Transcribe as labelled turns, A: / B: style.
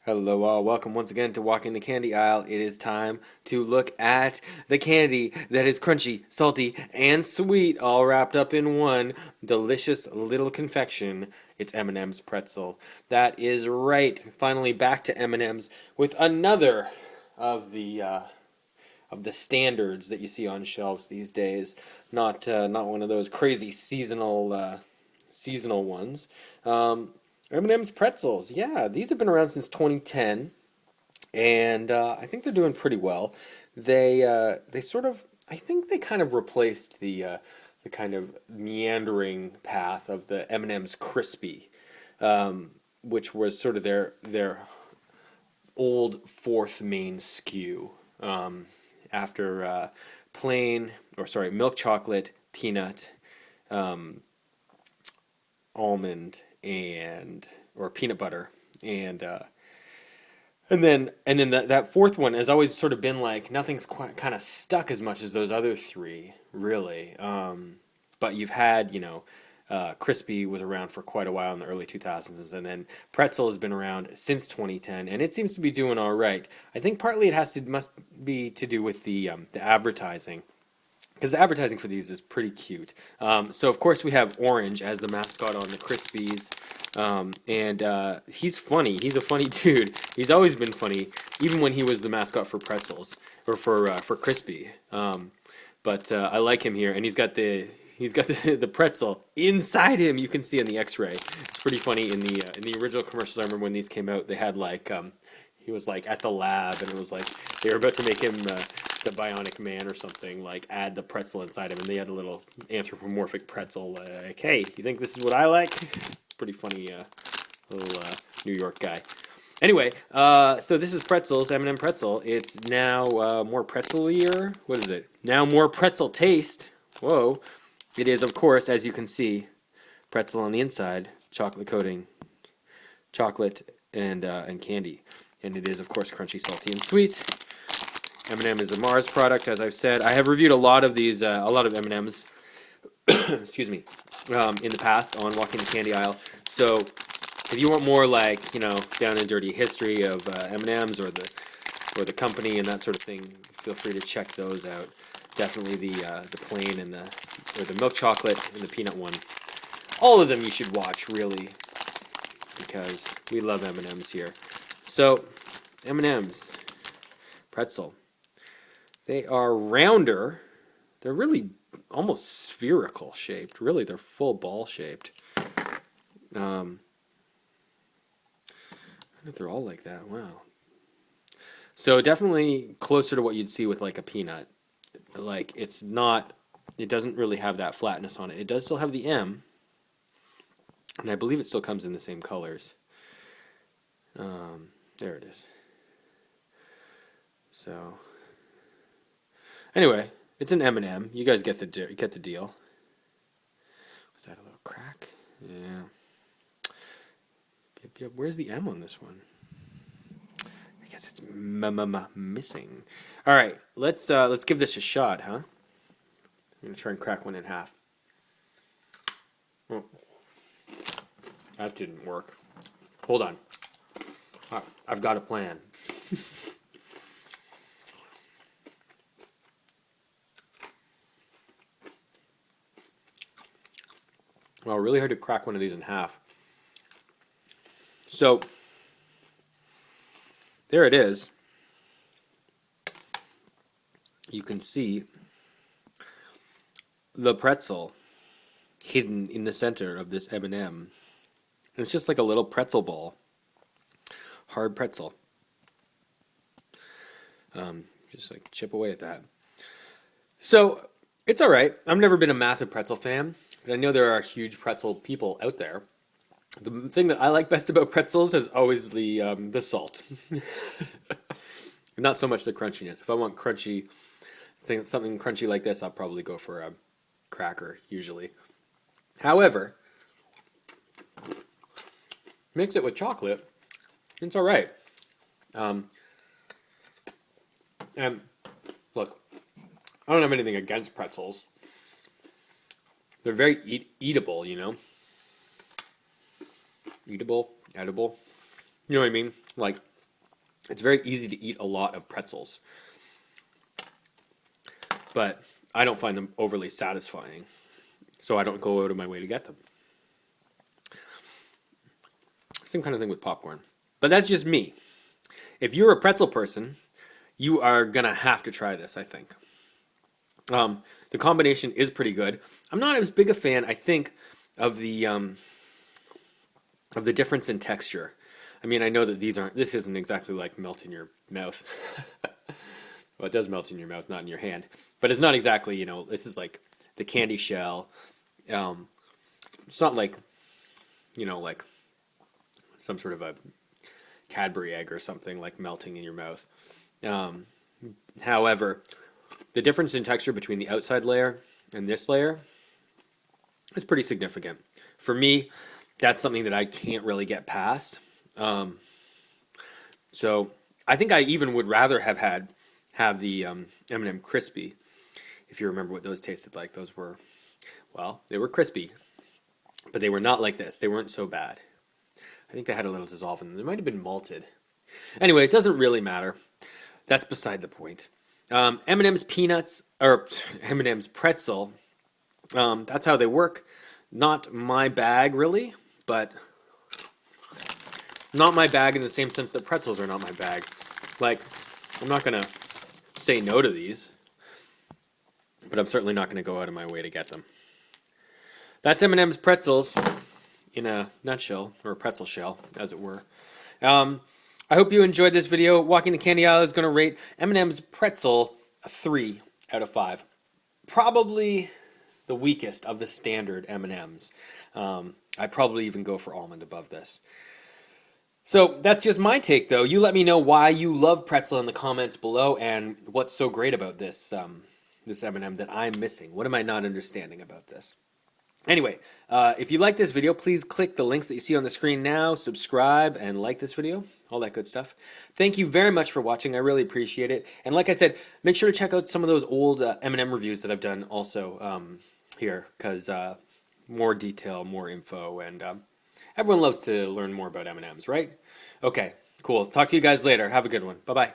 A: Hello, all. Welcome once again to Walking the Candy Aisle. It is time to look at the candy that is crunchy, salty, and sweet, all wrapped up in one delicious little confection. It's M&M's Pretzel. That is right. Finally back to M&M's with another of the standards that you see on shelves these days. Not one of those crazy seasonal ones. M&M's Pretzels, yeah, these have been around since 2010, and I think they're doing pretty well. They sort of, I think they kind of replaced the kind of meandering path of the M&M's Crispy, which was sort of their old fourth main SKU, after plain, or sorry, milk chocolate, peanut, um, almond, and or peanut butter, and then that fourth one has always sort of been like nothing's quite kind of stuck as much as those other three, really. But you've had, Crispy was around for quite a while in the early 2000s, and then Pretzel has been around since 2010, and it seems to be doing all right. I think partly must be to do with the advertising, because the advertising for these is pretty cute. So of course we have Orange as the mascot on the Krispies, and he's funny. He's a funny dude. He's always been funny, even when he was the mascot for Pretzels or for Crispy. But I like him here, and he's got the pretzel inside him. You can see in the X-ray. It's pretty funny in the original commercials. I remember when these came out, they had like he was like at the lab, and it was like they were about to make him the Bionic Man or something, like add the pretzel inside him, and they had a little anthropomorphic pretzel. Like, hey, you think this is what I like? Pretty funny little New York guy. Anyway, so this is Pretzels, M&M Pretzel. It's now more pretzelier. What is it? Now more pretzel taste. Whoa. It is, of course, as you can see, pretzel on the inside, chocolate coating, chocolate and candy. And it is, of course, crunchy, salty, and sweet. M&M is a Mars product, as I've said. I have reviewed a lot of these, a lot of M&Ms, excuse me, in the past on Walking the Candy Aisle. So if you want more like, down and dirty history of M&Ms or the company and that sort of thing, feel free to check those out. Definitely the plain and the milk chocolate and the peanut one. All of them you should watch, really, because we love M&Ms here. So M&Ms Pretzel. They are rounder. They're really almost spherical shaped. Really, they're full ball shaped. I don't know if they're all like that. Wow. So definitely closer to what you'd see with like a peanut. Like it doesn't really have that flatness on it. It does still have the M, and I believe it still comes in the same colors. There it is. So anyway, it's an M&M. You guys get the deal. Was that a little crack? Yeah. Yep. Where's the M on this one? I guess it's missing. All right, let's give this a shot, huh? I'm gonna try and crack one in half. Oh, that didn't work. Hold on. I've got a plan. Well, really hard to crack one of these in half. So, there it is. You can see the pretzel hidden in the center of this M&M. And it's just like a little pretzel ball. Hard pretzel. Just like chip away at that. So, it's alright. I've never been a massive pretzel fan, but I know there are huge pretzel people out there. The thing that I like best about pretzels is always the salt. Not so much the crunchiness. If I want something crunchy like this, I'll probably go for a cracker, usually. However, mix it with chocolate, it's alright. And look, I don't have anything against pretzels. They're very eatable, Eatable, edible. You know what I mean? Like, It's very easy to eat a lot of pretzels, but I don't find them overly satisfying, so I don't go out of my way to get them. Same kind of thing with popcorn. But that's just me. If you're a pretzel person, you are gonna have to try this, I think. The combination is pretty good. I'm not as big a fan, I think, of the difference in texture. I mean, I know that this isn't exactly like melt in your mouth. Well, it does melt in your mouth, not in your hand. But it's not exactly, this is like the candy shell. It's not like, like some sort of a Cadbury egg or something like melting in your mouth. However, the difference in texture between the outside layer and this layer is pretty significant. For me, that's something that I can't really get past. So I think I even would rather have the M&M crispy. If you remember what those tasted like, those were, well, they were crispy, but they were not like this. They weren't so bad. I think they had a little dissolve in them. They might have been malted. Anyway, it doesn't really matter. That's beside the point. M&M's peanuts, or M&M's pretzel, that's how they work. Not my bag, really, but not my bag in the same sense that pretzels are not my bag. Like, I'm not going to say no to these, but I'm certainly not going to go out of my way to get them. That's M&M's pretzels in a nutshell, or a pretzel shell, as it were. I hope you enjoyed this video. Walking the Candy Aisle is going to rate M&M's pretzel a 3 out of 5. Probably the weakest of the standard M&Ms. I'd probably even go for almond above this. So that's just my take, though. You let me know why you love pretzel in the comments below, and what's so great about this this M&M that I'm missing. What am I not understanding about this? Anyway, if you like this video, please click the links that you see on the screen now, subscribe, and like this video, all that good stuff. Thank you very much for watching. I really appreciate it. And like I said, make sure to check out some of those old M&M reviews that I've done also here, because more detail, more info, and everyone loves to learn more about M&Ms, right? Okay, cool. Talk to you guys later. Have a good one. Bye-bye.